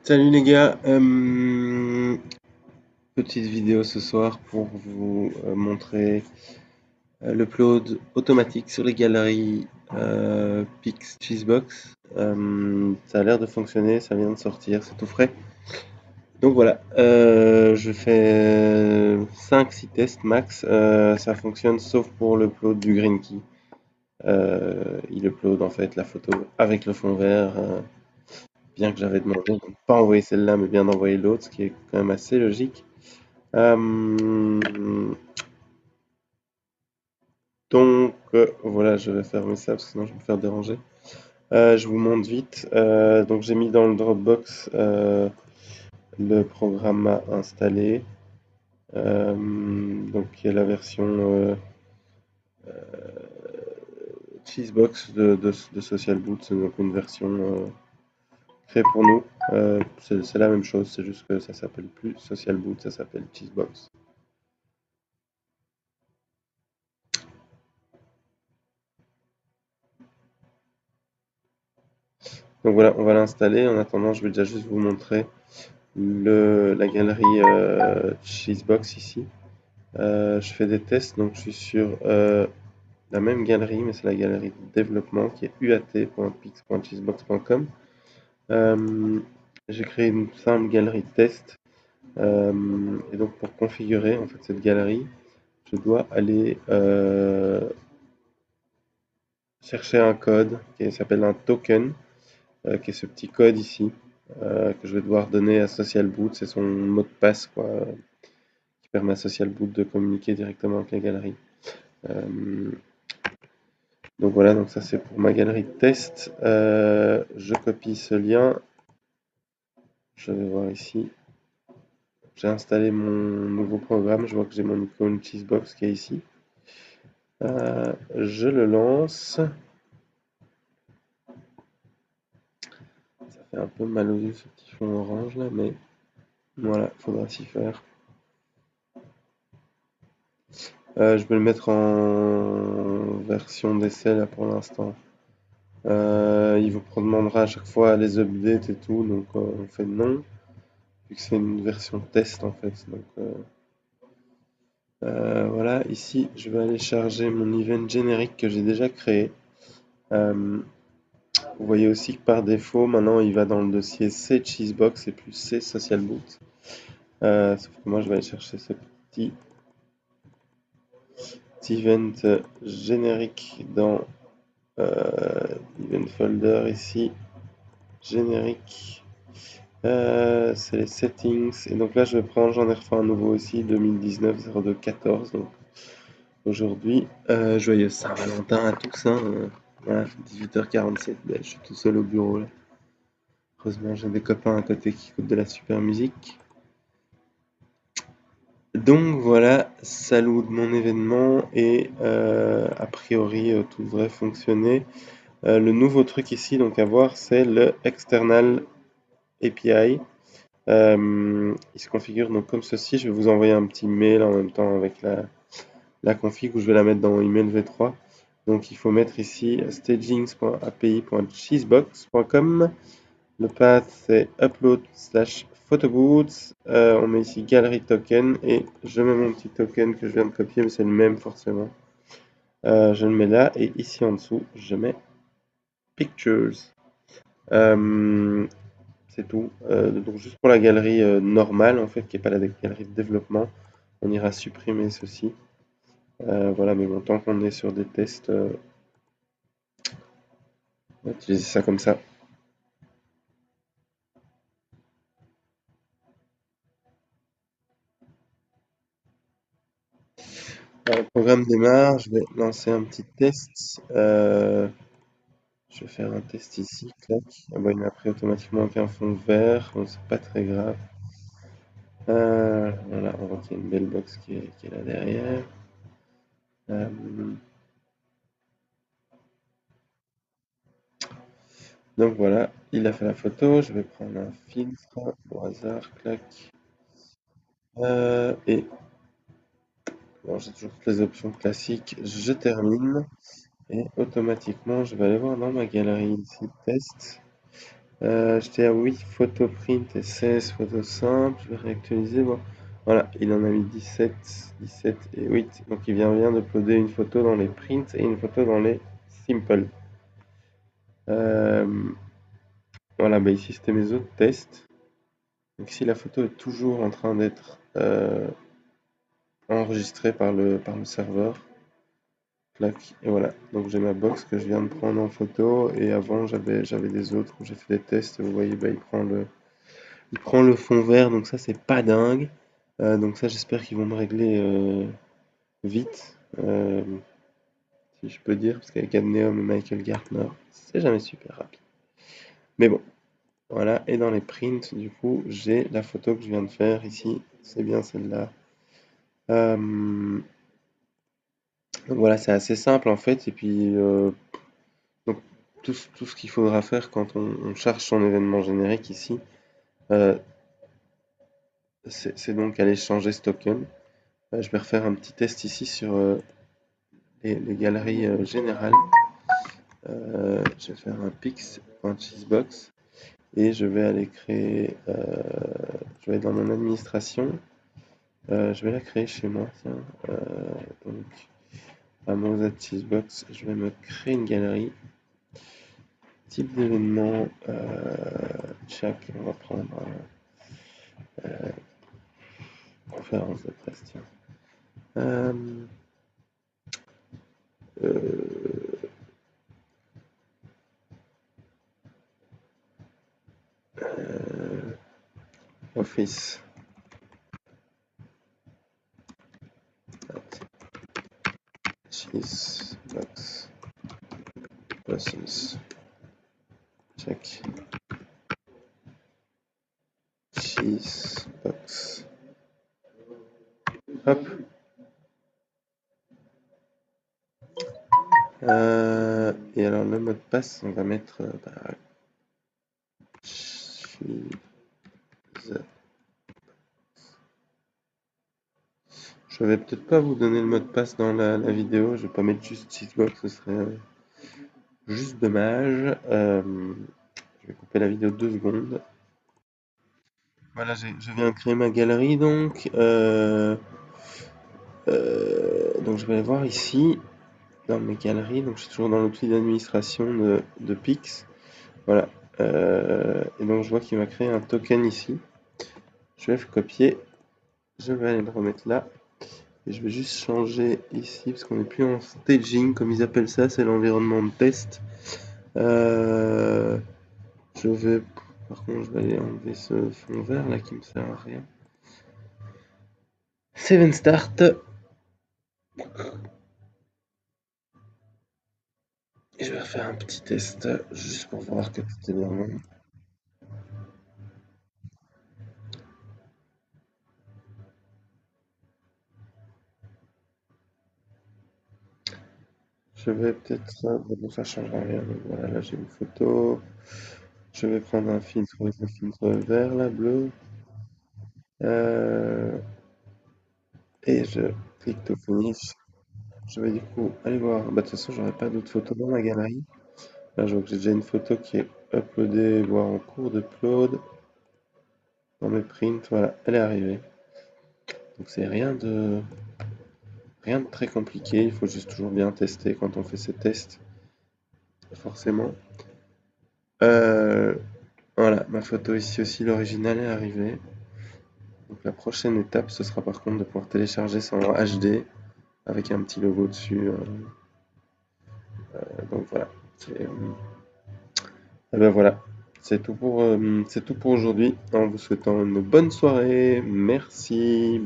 Salut les gars, petite vidéo ce soir pour vous montrer l'upload automatique sur les galeries Pix Cheesebox. Ça a l'air de fonctionner, ça vient de sortir, c'est tout frais. Donc voilà, je fais 5-6 tests max, ça fonctionne sauf pour l'upload du Green Key. Il upload en fait la photo avec le fond vert. Bien que j'avais demandé de ne pas envoyer celle-là, mais bien d'envoyer l'autre, ce qui est quand même assez logique. Euh, voilà, je vais fermer ça parce que sinon je vais me faire déranger. Je vous montre vite. Donc j'ai mis dans le Dropbox le programme à installer. Donc il y a la version Cheesebox de Social Boot, c'est donc une version créée pour nous. C'est la même chose, c'est juste que ça s'appelle plus Social Boot, ça s'appelle Cheesebox. Donc voilà, on va l'installer. En attendant, je vais déjà juste vous montrer la galerie Cheesebox ici. Je fais des tests, donc je suis sur la même galerie, mais c'est la galerie de développement qui est uat.pix.cheesebox.com. Euh, j'ai créé une simple galerie de test. Et donc pour configurer en fait cette galerie, je dois aller chercher un code qui s'appelle un token, qui est ce petit code ici, que je vais devoir donner à Social Boot. C'est son mot de passe, quoi, qui permet à Social Boot de communiquer directement avec les galeries. Euh, donc voilà, donc ça c'est pour ma galerie de test. Je copie ce lien. Je vais voir ici. J'ai installé mon nouveau programme. Je vois que j'ai mon icône Cheesebox qui est ici. Je le lance. Ça fait un peu mal aux yeux ce petit fond orange là, mais voilà, faudra s'y faire. Je vais le mettre en version d'essai là pour l'instant. Il vous demandera à chaque fois les updates et tout, donc on fait non, vu que c'est une version test en fait. Donc voilà, ici je vais aller charger mon event générique que j'ai déjà créé. Euh, Vous voyez aussi que par défaut, maintenant il va dans le dossier C Cheesebox et plus C Social Boot. Sauf que moi je vais aller chercher ce petit event générique dans event folder ici, générique. C'est les settings. Et donc là, je vais prendre, j'en ai refait un nouveau aussi, 2019-02-14. Donc aujourd'hui, joyeux Saint-Valentin à tous. Hein, voilà, 18h47. Ben, je suis tout seul au bureau là. Heureusement, j'ai des copains à côté qui écoutent de la super musique. Donc voilà, ça load mon événement et a priori tout devrait fonctionner. Le nouveau truc ici donc à voir, c'est le external API. Il se configure donc comme ceci. Je vais vous envoyer un petit mail en même temps avec la config où je vais la mettre dans email v3. Donc il faut mettre ici stagings.api.cheesebox.com. Le path c'est upload slash photoboots. On met ici galerie token et je mets mon petit token que je viens de copier, mais c'est le même forcément. Je le mets là et ici en dessous je mets pictures. Euh, C'est tout. Donc juste pour la galerie normale, en fait, qui n'est pas la galerie de développement, on ira supprimer ceci. Voilà, mais bon, tant qu'on est sur des tests, on va utiliser ça comme ça. Alors, le programme démarre, je vais lancer un petit test. Je vais faire un test ici, clac. Ah bah, il m'a pris automatiquement avec un fond vert, bon, c'est pas très grave. Voilà, on voit qu'il y a une belle box qui est là derrière. Euh, donc voilà, il a fait la photo, je vais prendre un filtre au hasard, clac. Et bon, j'ai toujours toutes les options classiques, je termine et automatiquement je vais aller voir dans ma galerie ici test J'étais à 8 photos print et 16 photos simples. Je vais réactualiser. Bon. Voilà, il en a mis 17 et 8. Donc il vient d'uploader une photo dans les prints et une photo dans les simple. Euh, voilà, bah ici c'était mes autres tests. Donc ici la photo est toujours en train d'être enregistrée par le serveur. Clac, et voilà. Donc j'ai ma box que je viens de prendre en photo et avant j'avais des autres où j'ai fait des tests. Vous voyez, bah, il prend le fond vert, donc ça c'est pas dingue. Donc ça j'espère qu'ils vont me régler vite, si je peux dire, parce qu'avec Adneum et Michael Gartner, c'est jamais super rapide. Mais bon, voilà. Et dans les prints, du coup, j'ai la photo que je viens de faire ici. C'est bien celle-là. Donc voilà, c'est assez simple en fait. Et puis donc, tout ce qu'il faudra faire quand on charge son événement générique ici, euh, c'est donc aller changer ce token. Je vais refaire un petit test ici sur les galeries générales. Je vais faire un pix.cheesebox et je vais aller créer, je vais être dans mon administration, je vais la créer chez moi, tiens. Donc, à mon cheesebox, je vais me créer une galerie, type d'événement, check, on va prendre conférence de presse, tiens. Euh, euh, Office, cheesebox, persons, check, cheesebox. Hop. Et alors le mot de passe, on va mettre cheese. Je vais peut-être pas vous donner le mot de passe dans la vidéo. Je vais pas mettre juste cheesebox, ce serait juste dommage. Je vais couper la vidéo 2 secondes. Voilà, je viens de créer ma galerie donc je vais aller voir ici dans mes galeries. Donc je suis toujours dans l'outil d'administration de Pix. Voilà. Et donc je vois qu'il m'a créé un token ici. Je vais le copier. Je vais aller le remettre là. Et je vais juste changer ici parce qu'on n'est plus en staging comme ils appellent ça, c'est l'environnement de test. Je vais, par contre, je vais aller enlever ce fond vert là qui me sert à rien. Save and start. Et je vais refaire un petit test juste pour voir que tout est bien bon. Je vais peut-être ça, mais bon ça changera rien. Donc voilà, là j'ai une photo. Je vais prendre un filtre vert là, bleu. Euh, et je clique to finish. Je vais du coup aller voir. Bah, de toute façon, j'aurai pas d'autres photos dans ma galerie. Là, je vois que j'ai déjà une photo qui est uploadée, voire en cours d'upload. Dans mes prints, voilà, elle est arrivée. Donc c'est rien de très compliqué. Il faut juste toujours bien tester quand on fait ces tests, forcément. Euh, voilà, ma photo ici aussi, l'original est arrivé. Donc la prochaine étape, ce sera par contre de pouvoir télécharger ça en HD avec un petit logo dessus. Donc voilà. Et ben voilà, c'est tout pour aujourd'hui. En vous souhaitant une bonne soirée. Merci.